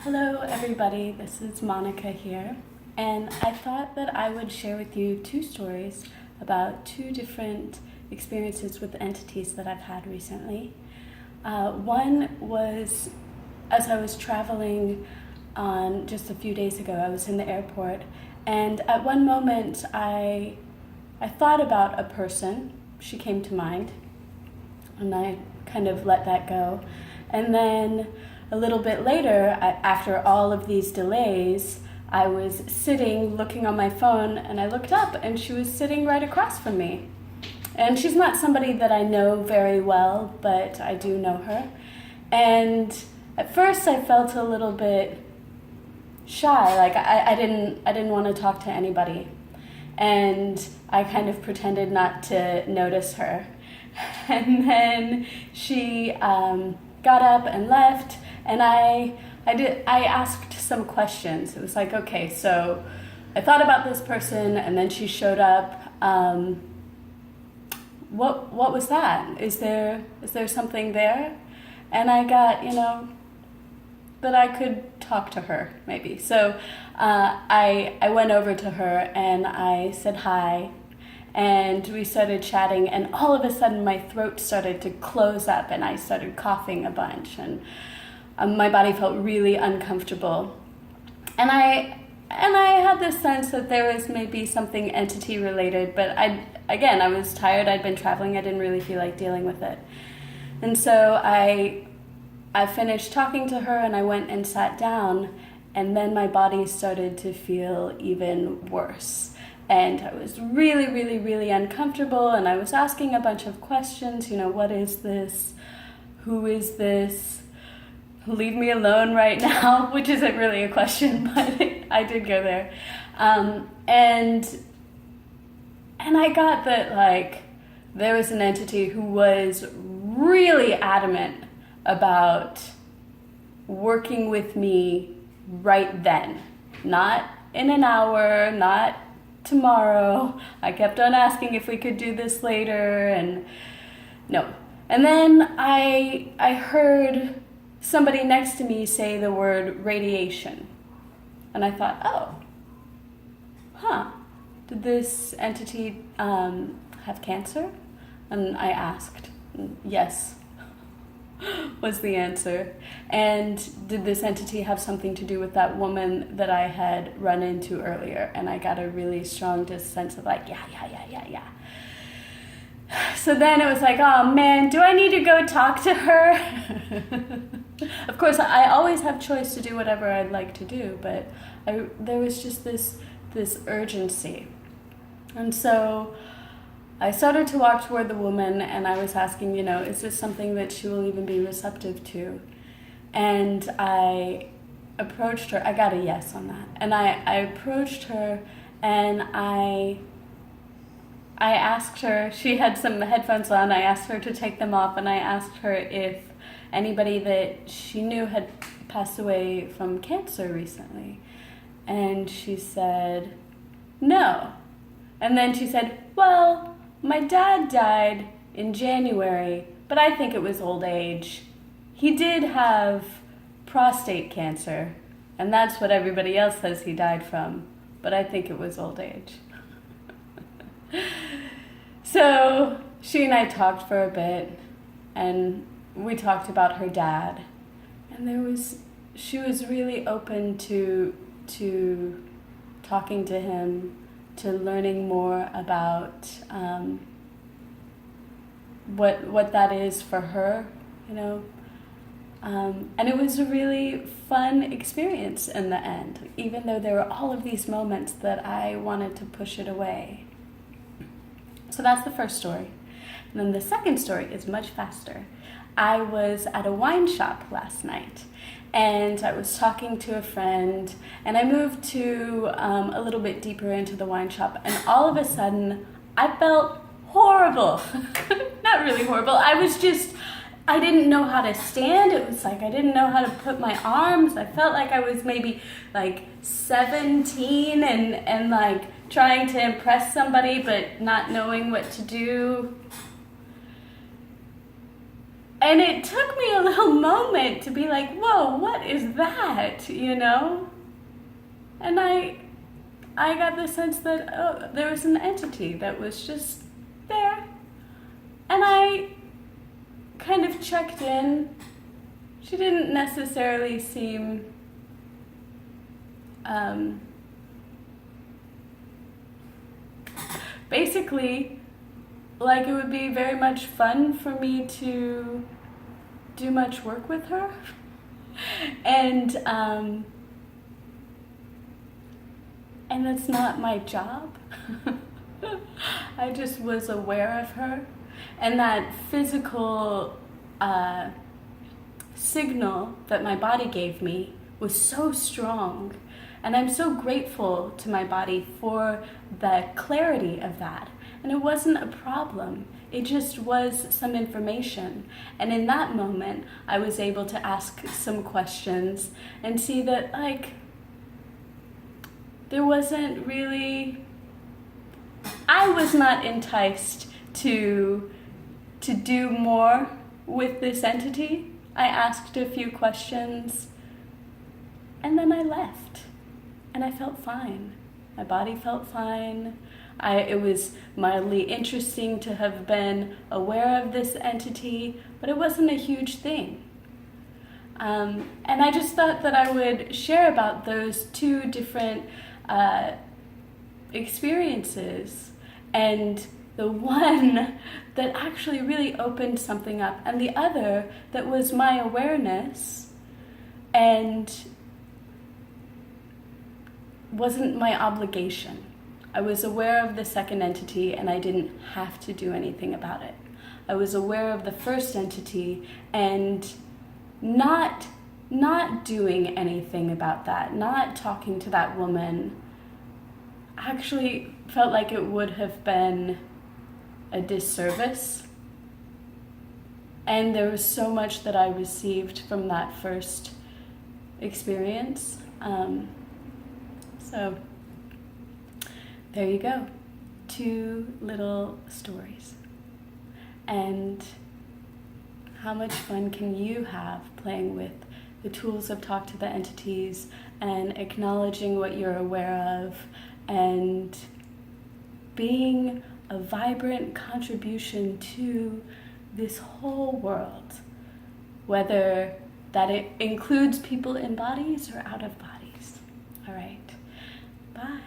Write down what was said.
Hello everybody, this is Monica here, and I thought that I would share with you two stories about two different experiences with entities that I've had recently. One was as I was traveling on just a few days ago. I was in the airport, and at one moment I thought about a person. She came to mind, and I kind of let that go. And then a little bit later, after all of these delays, I was sitting looking on my phone, and I looked up and she was sitting right across from me. And she's not somebody that I know very well, but I do know her. And at first I felt a little bit shy, like I didn't want to talk to anybody. And I kind of pretended not to notice her. And then she got up and left, and I asked some questions. It was like, okay, so I thought about this person, and then she showed up. What was that? Is there something there? And I got, that I could talk to her, maybe. So I went over to her and I said hi, and we started chatting, and all of a sudden my throat started to close up and I started coughing a bunch, and my body felt really uncomfortable. And I had this sense that there was maybe something entity related, but I was tired, I'd been traveling, I didn't really feel like dealing with it. And so I finished talking to her and I went and sat down, and then my body started to feel even worse. And I was really, really, really uncomfortable, and I was asking a bunch of questions, what is this? Who is this? Leave me alone right now, which isn't really a question, but I did go there. And I got that, there was an entity who was really adamant about working with me right then. Not in an hour, not tomorrow. I kept on asking if we could do this later, and no. And then I heard somebody next to me say the word radiation. And I thought, did this entity have cancer? And I asked. Yes, was the answer. And did this entity have something to do with that woman that I had run into earlier? And I got a really strong just sense of yeah. So then it was like, oh man, do I need to go talk to her? Of course, I always have choice to do whatever I'd like to do, but there was just this urgency. And so I started to walk toward the woman, and I was asking, is this something that she will even be receptive to? And I approached her. I got a yes on that. And I approached her, and I asked her, she had some headphones on, I asked her to take them off, and I asked her if anybody that she knew had passed away from cancer recently. And she said, no. And then she said, well, my dad died in January, but I think it was old age. He did have prostate cancer, and that's what everybody else says he died from, but I think it was old age. So she and I talked for a bit, and we talked about her dad, and she was really open to talking to him, to learning more about what that is for her, and it was a really fun experience in the end, even though there were all of these moments that I wanted to push it away. So that's the first story. And then the second story is much faster. I was at a wine shop last night, and I was talking to a friend, and I moved to a little bit deeper into the wine shop, and all of a sudden I felt horrible. Not really horrible. I didn't know how to stand. It was like I didn't know how to put my arms. I felt like I was maybe 17 and trying to impress somebody but not knowing what to do. And it took me a little moment to be like, whoa, what is that, you know? And I got the sense that, oh, there was an entity that was just there. And I kind of checked in. She didn't necessarily seem basically like it would be very much fun for me to do much work with her. And that's not my job. I just was aware of her, and that physical signal that my body gave me was so strong, and I'm so grateful to my body for the clarity of that. And it wasn't a problem, it just was some information. And in that moment, I was able to ask some questions and see that, like, there wasn't really, I was not enticed to do more with this entity. I asked a few questions and then I left, and I felt fine. My body felt fine. It was mildly interesting to have been aware of this entity, but it wasn't a huge thing. And I just thought that I would share about those two different experiences, and the one that actually really opened something up, and the other that was my awareness and wasn't my obligation. I was aware of the second entity and I didn't have to do anything about it. I was aware of the first entity and not doing anything about that, not talking to that woman, actually felt like it would have been a disservice. And there was so much that I received from that first experience. So there you go, 2 little stories. And how much fun can you have playing with the tools of Talk to the Entities and acknowledging what you're aware of and being a vibrant contribution to this whole world, whether that it includes people in bodies or out of bodies. All right, bye.